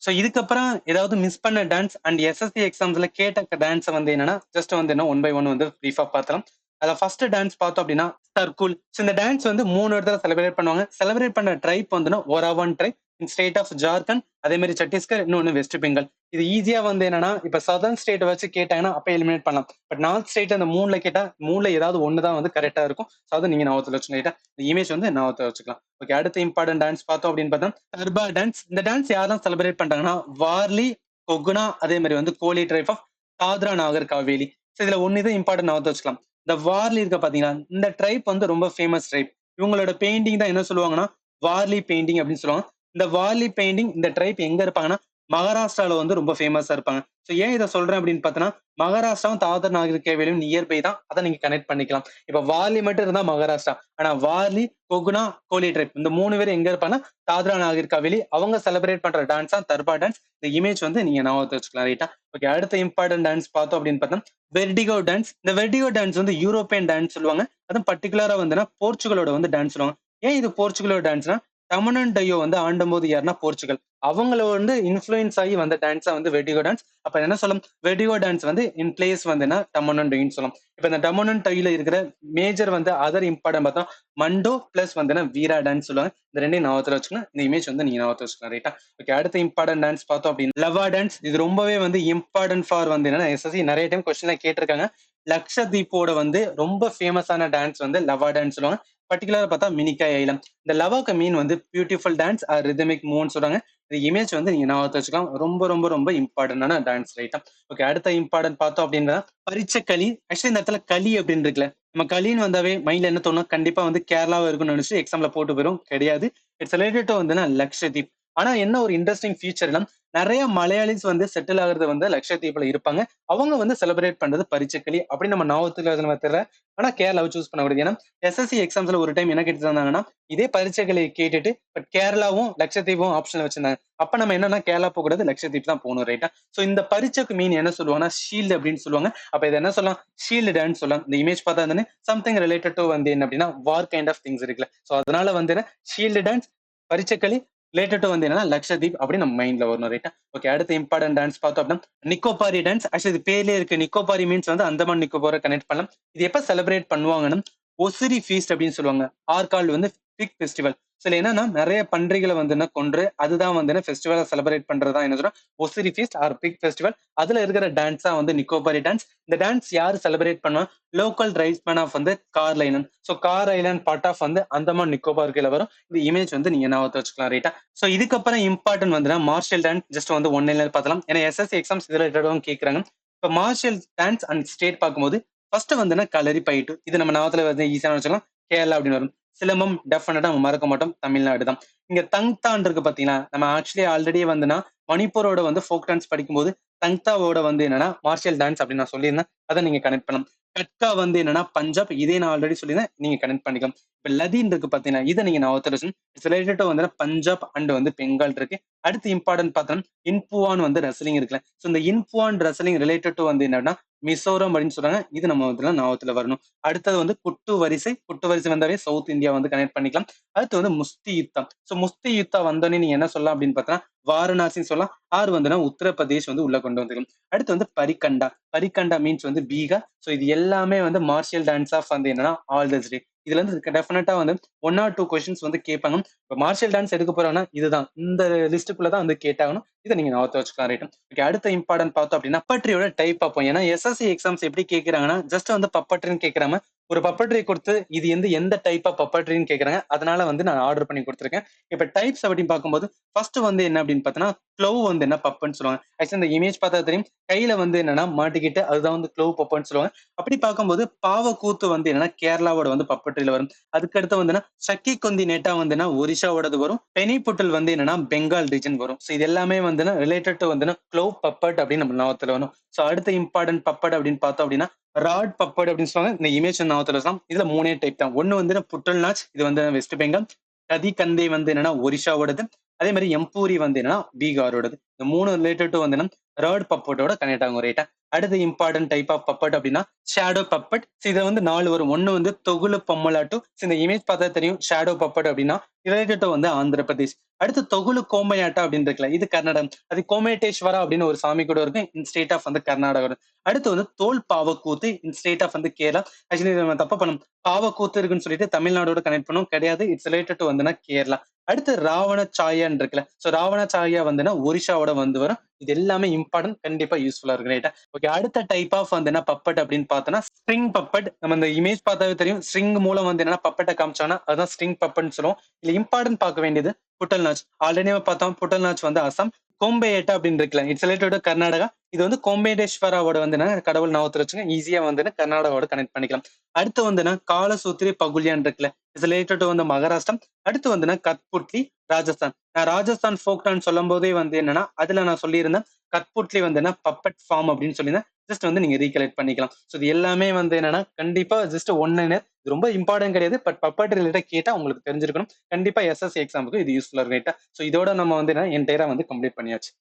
So இதுக்கப்புறம் ஏதாவது miss பண்ண டான்ஸ் அண்ட் எஸ்எஸ்சி எக்ஸாம்ஸ்ல கேட்ட டான்ஸை வந்து என்னன்னா ஜஸ்ட் வந்து என்ன ஒன் பை ஒன் வந்து ப்ரீஃபா பார்த்தலாம். அதில் ஃபர்ஸ்ட் டான்ஸ் பார்த்தோம் அப்படின்னா சர்க்குல். ஸோ இந்த டான்ஸ் வந்து 3 இடத்துல செலிப்ரேட் பண்ணுவாங்க. செலிப்ரேட் பண்ண ட்ரைப் வந்துன்னா Oraon tribe in state of Jharkhand, அதே மாதிரி சத்தீஸ்கர், இன்னொன்னு வெஸ்ட் பெங்கால். இது ஈஸியா வந்து என்னன்னா இப்ப சதர்ன் ஸ்டேட் வச்சு கேட்டாங்கன்னா அப்ப எலிமினேட் பண்ணலாம். பட் நார்த் ஸ்டேட் அந்த மூணுல கேட்டா மூணுல ஏதாவது ஒண்ணுதான் வந்து கரெக்டா இருக்கும். ஸோ அதை நீங்க ஞாபகத்துல வச்சுக்கலாம். இந்த இமேஜ் வந்து ஞாபகத்துல வச்சுக்கலாம். ஓகே, அடுத்த இம்பார்ட்டன்ட் டான்ஸ் பார்த்தோம் அப்படின்னு பார்த்தா கர்பா டான்ஸ். இந்த டான்ஸ் யாரெல்லாம் செலிப்ரேட் பண்றாங்கன்னா வார்லி, கொகுனா, அதே மாதிரி வந்து Koli tribe of Dadra Nagar Haveli. So இதுல ஒன்னு இது இம்பார்ட்டன்ட் ஞாபகத்துல வச்சுக்கலாம். இந்த வார்லி இருக்க பாத்தீங்கன்னா இந்த ட்ரைப் வந்து ரொம்ப ஃபேமஸ் ட்ரைப். இவங்களோட பெயிண்டிங் தான் என்ன சொல்லுவாங்கன்னா வார்லி பெயிண்டிங் அப்படின்னு சொல்லுவாங்க. இந்த வார்லி பெயிண்டிங் இந்த ட்ரைப் எங்க இருப்பாங்கன்னா மகாராஷ்டிரால வந்து ரொம்ப ஃபேமஸா இருப்பாங்க. ஸோ ஏன் இதை சொல்றேன் அப்படின்னு பார்த்தோன்னா மகாராஷ்டிராவும் தாதர் நாகர் கேவேலியும் நியர்பை தான். அதை நீங்க கனெக்ட் பண்ணிக்கலாம். இப்ப வார்லி மட்டும் இருந்தா மகாராஷ்டிரா, ஆனா வார்லி, கொகுனா, கோலி ட்ரைப் இந்த 3 பேர் எங்க இருப்பாங்கன்னா தாத்ரா நாகர் காவேலி. அவங்க செலிப்ரேட் பண்ற டான்ஸ் தான் தர்பா டான்ஸ். இந்த இமேஜ் வந்து நீங்க ஞாபகத்தை வச்சுக்கலாம். ரைட்டா? ஓகே, அடுத்த இம்பார்ட்டன்ட் டான்ஸ் பார்த்தோம் அப்படின்னு பார்த்தா வெர்டிகோ டான்ஸ். இந்த வெர்டிகோ டான்ஸ் வந்து யூரோப்பியன் டான்ஸ் சொல்லுவாங்க. அதுவும் பர்டிகுலரா வந்துன்னா போர்ச்சுகலோட வந்து டான்ஸ் சொல்லுவாங்க. ஏன் இது போர்ச்சுகலோட டான்ஸ்னா டமனன் டையோ வந்து ஆண்டும்போது யாருன்னா போர்ச்சுகல். அவங்கள வந்து இன்ஃபுளுன்ஸ் ஆகி வந்த டான்ஸா வந்து வெர்டிகோ டான்ஸ். அப்ப என்ன சொல்லலாம், வெர்டிகோ டான்ஸ் வந்து இன் பிளேஸ் வந்துன்னா டமனன் டைன்னு சொல்லலாம். இப்ப இந்த டமனன் டைல இருக்கிற மேஜர் வந்து அதர் இம்பார்ட்டன் பார்த்தா மண்டோ பிளஸ் வந்துன்னா வீரா டான்ஸ் சொல்லுவாங்க. இந்த ரெண்டையும் ஞாபகத்துல வச்சுக்கணும். இந்த இமேஜ் வந்து நீங்க ஞாபகத்துல வச்சுக்கலாம். ரைட்டா? ஓகே, அடுத்த இம்பார்ட்டன்ட் டான்ஸ் பார்த்தோம் அப்படின்னு லவா டான்ஸ். இது ரொம்பவே வந்து இம்பார்ட்டன்ட் ஃபார் வந்து என்னன்னா எஸ்எஸ்சி நிறைய டைம் கொஸ்டின்ல கேட்டிருக்காங்க. லக்ஷதீப்போட வந்து ரொம்ப ஃபேமஸான டான்ஸ் வந்து லவா டான்ஸ் சொல்லுவாங்க. பர்டிகுலரா பார்த்தா மினிகாய் ஐலம். இந்த லவாக்கு மீன் வந்து பியூட்டிஃபுல் டான்ஸ் ஆர் ரிதமிக் மூவ்னு சொல்றாங்க. இந்த இமேஜ் வந்து நீங்க ஞாபகத்தை வச்சுக்கலாம். ரொம்ப ரொம்ப ரொம்ப இம்பார்ட்டன்டான டான்ஸ். ரைட்டா? ஓகே, அடுத்த இம்பார்ட்டன்ட் பார்த்தோம் அப்படின்னா பரிச்ச களி. ஆக்சுவலி இந்த இடத்துல களி அப்படின்னு இருக்குல்ல, நம்ம களின்னு வந்தாவே மைண்ட்ல என்ன தோணும், கண்டிப்பா வந்து கேரளாவா இருக்கும்னு நினைச்சு எக்ஸாம்ல போட்டு போயிரும். கிடையாது. இட்ஸ் ரிலேட்டட் டு வந்துன்னா லக்ஷதீப். ஆனா என்ன ஒரு இன்ட்ரெஸ்டிங் ஃபீச்சர்னா நிறைய மலையாளிஸ் வந்து செட்டில் ஆகுறது வந்து லட்சத்தீவுல இருப்பாங்க. அவங்க வந்து செலிப்ரேட் பண்றது பரிச்சக்களி அப்படி நம்ம ஞாபகத்துல தெரியல. ஆனா கேரளாவை சூஸ் பண்ண முடியாது. ஏன்னா எஸ்எஸ்சி எக்ஸாம்ஸ்ல ஒரு டைம் என்ன கேட்டு இருந்தாங்கன்னா இதே பரிச்சைகளை கேட்டுட்டு பட் கேரளாவும் லட்சத்தீவும் ஆப்ஷன்ல வச்சிருந்தாங்க. அப்ப நம்ம என்னன்னா கேரளா போக கூடாது, லட்சத்தீப் தான் போகணும். ரைட்டா? சோ இந்த பரிச்சைக்கு மீன் என்ன சொல்லுவாங்கன்னா ஷீல்டு அப்படின்னு சொல்லுவாங்க. அப்ப இதை என்ன சொல்லலாம், ஷீல்டு டான்ஸ் சொல்லலாம். இந்த இமேஜ் பார்த்தா வந்து சம்திங் ரிலேட்டட் டு வந்து என்ன அப்படின்னா வார் கைண்ட் ஆஃப் திங்ஸ் இருக்குல்ல. சோ அதனால வந்து ஷீல்டு டான்ஸ், பரிச்சைக்களி ரிலேட்டட் டு வந்து என்னன்னா லட்சதீப் அப்படி நம்ம மைண்ட்ல வரணும். ரைட்டா? ஓகே, அடுத்த இம்பார்ட்டன்ட் டான்ஸ் பார்த்தோம் அப்படின்னா நிக்கோபாரி டான்ஸ். ஆக்சுவலி இது பேர்லயே இருக்கு. நிக்கோபாரி மீன்ஸ் வந்து அந்தமான் நிக்கோபாரை கனெக்ட் பண்ணலாம். இது எப்ப செலிப்ரேட் பண்ணுவாங்கன்னா ஒசிரி ஃபீஸ்ட் அப்படின்னு சொல்லுவாங்க. ஆர்கால்டு வந்து பிக் ஃபெஸ்டிவல். சில என்னன்னா நிறைய பன்றிகளை வந்து என்ன கொன்று அதுதான் வந்து ஃபெஸ்டிவலை செலிப்ரேட் பண்றதா என்ன சொல்றோம் ossuary feast or big festival. அதுல இருக்கிற டான்ஸ் தான் வந்து நிக்கோபாரி டான்ஸ். இந்த டான்ஸ் யாரு செலிப்ரேட் பண்ணுவா, லோக்கல் ட்ரைப்ஸ்மேன் ஆஃப் வந்து Car Island. So Car Island part of வந்து அந்தமான் நிக்கோபார் கீழே வரும். இந்த இமேஜ் வந்து நீங்க ஞாபகத்தை வச்சுக்கலாம். ரைட்டா? சோ இதுக்கப்புறம் இம்பார்ட்டன்ட் வந்து மார்ஷியல் டான்ஸ். ஜஸ்ட் வந்து ஒன் லைன்ல பார்த்தலாம். ஏன்னா எஸ்எஸ்சி எக்ஸாம்ஸ் இதுல ரிலேட்டடும் கேட்கறாங்க. இப்ப மார்ஷியல் டான்ஸ் அண்ட் ஸ்டேட் பார்க்கும்போது ஃபர்ஸ்ட் வந்து களரி பயிட்டு. இது நம்ம ஞாபகத்துல வந்து ஈஸியான வச்சுக்கலாம். கேரளா அப்படின்னு வரும். சிலம்பம் டெஃபினட்டா நம்ம மறக்க மாட்டோம், தமிழ்நாடு தான். இங்க தங்தான் இருக்கு பாத்தீங்களா, நம்ம ஆக்சுவலி ஆல்ரெடி வந்துன்னா மணிப்பூரோட வந்து ஃபோக் டான்ஸ் படிக்கும்போது தங்தாவோட வந்து என்னன்னா மார்ஷியல் டான்ஸ் அப்படின்னு நான் சொல்லியிருந்தேன். அதை நீங்க கனெக்ட் பண்ணலாம். கட்கா வந்து என்னன்னா பஞ்சாப். இதே நான் ஆல்ரெடி சொல்லியிருந்தேன், நீங்க கனெக்ட் பண்ணிக்கலாம். இப்ப லதீன் இருக்கு பாத்தீங்கன்னா இதை நீங்க நான் ரிலேட்டட் வந்து பஞ்சாப் அண்ட் வந்து பெங்கால் இருக்கு. அடுத்து இம்பார்ட்டன்ட் பார்த்தோம்னா இன்புவான் வந்து ரெஸ்லிங் இருக்குல்ல. சோ இந்த இன்புவான் ரெஸ்லிங் ரிலேட்டட் டு வந்து என்னன்னா மிசோரம் அப்படின்னு சொல்றாங்க. இது நம்ம வந்து ஞாபகத்துல வரணும். அடுத்தது வந்து குட்டு வரிசை. குட்டு வரிசை வந்தாவே சவுத் இந்தியா வந்து கனெக்ட் பண்ணிக்கலாம். அடுத்து வந்து முஸ்தி யுத்தம். சோ முஸ்தி யுத்தம் வந்தோடனே நீங்க என்ன சொல்லலாம் அப்படின்னு பார்த்தா வாரணாசின்னு சொல்லலாம். ஆறு வந்துன்னா உத்தரப்பிரதேஷ் வந்து உள்ள கொண்டு வந்துக்கலாம். அடுத்து வந்து பரிகண்டா. பரிகண்டா மீன்ஸ் வந்து பீகார். சோ இது எல்லாமே வந்து மார்ஷியல் டான்ஸ் ஆஃப் வந்து என்னன்னா ஆல் தஸ் டே. இதுல இருந்து டெஃபினட்டா வந்து 1 or 2 கொஸ்டின்ஸ் வந்து கேட்பாங்க. இப்ப மார்ஷியல் டான்ஸ் எடுக்க போறாங்கன்னா இதுதான் இந்த லிஸ்ட்டுக்குள்ள வந்து கேட்டாகணும். இதை நீங்க ஞாபகத்தை வச்சுக்கலாம். ரைட்? ஓகே, அடுத்த இம்பார்ட்டன்ட் பார்த்தோம் அப்படின்னா பப்பட்ரியோட டைப் பார்ப்போம். ஏன்னா எஸ்எஸ்சி எக்ஸாம்ஸ் எப்படி கேட்கறாங்கன்னா ஜஸ்ட் வந்து பப்பட்ரின்னு கேட்கறாம ஒரு பப்பட்ரி கொடுத்து இது எந்த டைப் ஆஃப் பப்பட்ரின்னு கேட்கறாங்க. அதனால வந்து நான் ஆர்டர் பண்ணி கொடுத்துருக்கேன். இப்ப டைப்ஸ் அப்படின்னு பார்க்கும்போது ஃபர்ஸ்ட் வந்து என்ன அப்படின்னு பார்த்தோன்னா க்ளோவ் வந்து என்ன பப்புன்னு சொல்லுவாங்க. ஆக்சுவலி இந்த இமேஜ் பார்த்தா தெரியும். கையில வந்து என்னன்னா மாட்டிக்கிட்டு அதுதான் வந்து க்ளோவ் பப்புன்னு சொல்லுவாங்க. அப்படி பார்க்கும்போது பாவக்கூத்து வந்து என்னன்னா கேரளாவோட வந்து பப்பட்ரியில வரும். அதுக்கடுத்து வந்துன்னா சக்கி கொந்தி நேட்டா வந்துன்னா ஒரிஷாவோடது வரும். பெனி புட்டல் வந்து என்னன்னா பெங்கால் ரீஜன் வரும். சோ இது எல்லாமே வந்து ரிலேட்டட் டு வந்து க்ளோவ் பப்பட் அப்படின்னு நம்ம ஞாபகத்துல வரும். சோ அடுத்த இம்பார்ட்டன்ட் பப்பட் அப்படின்னு பார்த்தோம் அப்படின்னா ராட் பப்பட் அப்படின்னு சொல்லுவாங்க. இந்த இமேஜ் ஞாபகத்துல வச்சுக்கலாம். இதுல 3 டைப் தான். ஒன்னு வந்து புட்டல் நாச். இது வந்து வெஸ்ட் பெங்கால். கதி கந்தே வந்து என்னன்னா ஒரிஷாவோடது. அதே மாதிரி எம்பூரி வந்து என்னன்னா பீகாரோடது. இந்த 3 ரிலேட்டட் டு வந்து ராட் பப்பட்டோட கனெக்ட் ஆகும். ரைட்டா? அடுத்து இம்பார்ட்டன்ட் டைப் ஆஃப் பப்பட் அப்படின்னா ஷேடோ பப்பட். இது வந்து 4 வரும். ஒண்ணு வந்து தொகுலு பொம்மலாட்டு. இந்த இமேஜ் பார்த்தா தெரியும் ஷேடோ பப்பட் அப்படின்னா ரிலேட்டட் டு வந்து ஆந்திர பிரதேஷ். அடுத்து தொகுலு கோம்பயாட்டா அப்படின்னு இருக்குல்ல, இது கர்நாடகம். அது கோமேட்டேஸ்வரா அப்படின்னு ஒரு சாமி கூட இருக்கு. இன் ஸ்டேட் ஆஃப் வந்து கர்நாடகா வரும். அடுத்து வந்து தோல் பாவக்கூத்து இன் ஸ்டேட் ஆஃப் வந்து கேரளா. ஆக்சுவலி நம்ம தப்பு பண்ணோம். பாவக்கூத்து இருக்குன்னு சொல்லிட்டு தமிழ்நாடோட கனெக்ட் பண்ணோம். கிடையாது. இட்ஸ் ரிலேட்டட் டு வந்துன்னா கேரளா. அடுத்து ராவண சாயான்னு இருக்குல்ல. சோ ராவண சாயா வந்துன்னா ஒரிஷாவோட வந்து வரும். இது எல்லாமே இம்பார்ட்டன்ட். கண்டிப்பா யூஸ்ஃபுல்லா இருக்கும். ரைட்டா? ஓகே. அடுத்த டைப் ஆஃப் வந்து என்ன பப்பட் அப்படின்னு பார்த்தோம்னா ஸ்ட்ரிங் பப்பட். நம்ம இந்த இமேஜ் பார்த்தாவே தெரியும். ஸ்ட்ரிங் மூலம் வந்து என்னன்னா பப்பட்ட காமிச்சாங்கன்னா அதான் ஸ்ட்ரிங் பப்பட்னு சொல்லுவோம். இதுல இம்பார்ட்டன்ட் பார்க்க வேண்டியது புட்டல் நாச். ஆல்ரெடி பார்த்தோம் புட்டல் நாச் வந்து அசாம். கோம்பேயட்டா அப்படின்னு இருக்குல்ல. It's related to Karnataka. இது வந்து கோம்பேடேஸ்வராவோட வந்து என்ன கடவுள் ஞாபகத்துல வச்சுங்க. ஈஸியா வந்து கர்நாடகாவோட கனெக்ட் பண்ணிக்கலாம். அடுத்து வந்து காலசூத்ரி பகுலியான் இருக்குல்ல. இட்ஸ் ரிலேட்டட் டு வந்து மகாராஷ்டிரம். அடுத்து வந்து கத்புட்லி ராஜஸ்தான். நான் ராஜஸ்தான் ஃபோக் டான்ஸ் சொல்லும் போதே வந்து என்னன்னா அதுல நான் சொல்லியிருந்தேன் கத்புட்லி வந்து பப்பட் ஃபார்ம் அப்படின்னு சொல்லியிருந்தேன். ஜஸ்ட் வந்து நீங்க ரீகலெக்ட் பண்ணிக்கலாம். ஸோ இது எல்லாமே வந்து என்னன்னா கண்டிப்பா ஜஸ்ட் ஒன்னு இது ரொம்ப இம்பார்ட்டன்ட் கிடையாது. பட் பப்பட் ரிலேட்டட் கேட்டா உங்களுக்கு தெரிஞ்சிருக்கணும். கண்டிப்பா எஸ்எஸ்சி எக்ஸாமுக்கு இது யூஸ்ஃபுல்லா இருக்கும். ஸோ இதோட நம்ம வந்து என்டையரா வந்து கம்ப்ளீட் பண்ணியாச்சு.